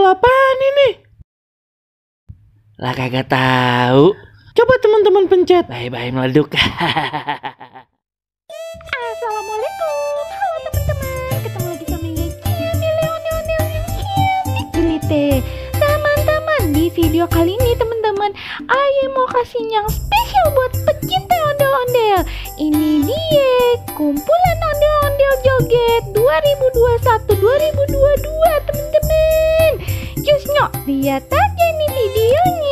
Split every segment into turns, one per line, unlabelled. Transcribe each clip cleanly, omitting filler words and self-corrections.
apaan ini? Lah kagak tahu. Coba teman-teman pencet. Bye-bye meleduk.
Assalamualaikum. Halo teman-teman. Ketemu lagi sama Ondel-Ondel yang jelite. Teman-teman, di video kali ini teman-teman, Ayu mau kasih yang spesial buat pecinta ondel-ondel. Ini dia kumpulan ondel-ondel joget 2021-2022 teman-teman. Jusnya lihat aja nih videonya.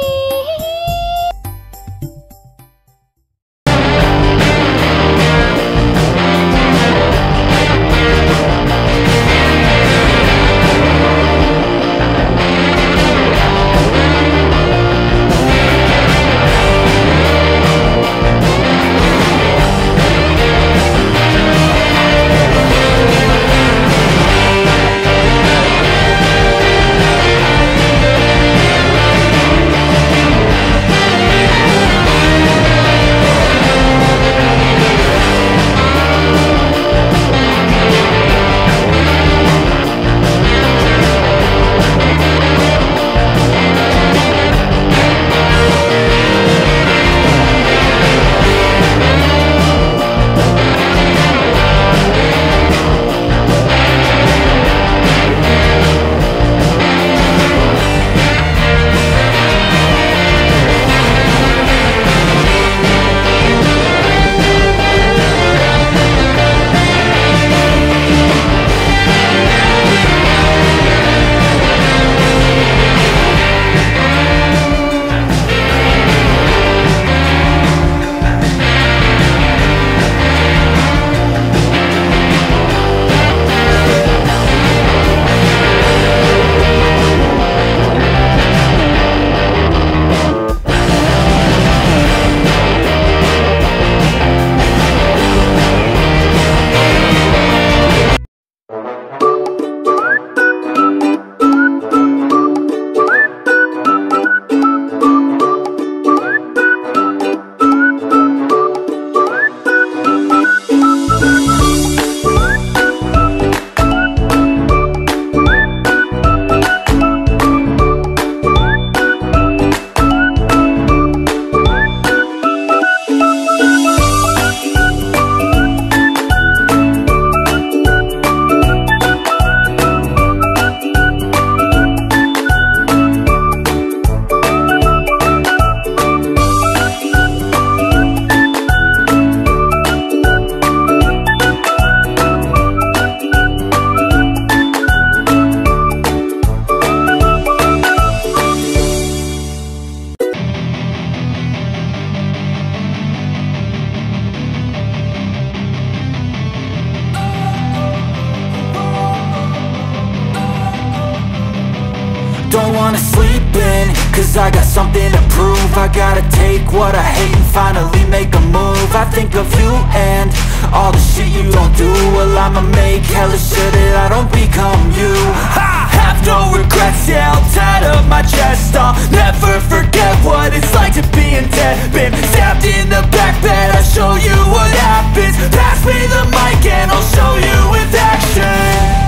Don't wanna sleep in, cause I got something to prove. I gotta take what I hate and finally make a move. I think of you and all the shit you don't do. Well, I'ma make hella sure that I don't become you. I have no regrets, yeah, I'll tie up my chest. I'll never forget what it's like to be in debt. Been stabbed in the back bed, I'll show you what happens. Pass me the mic and I'll show you with action.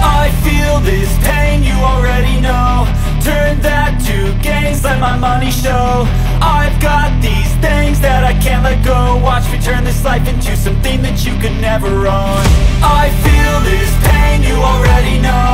I feel this pain, you already know. Turn that to gains, let my money show. I've got these things that I can't let go. Watch me turn this life into something that you could never own. I feel this pain, you already know.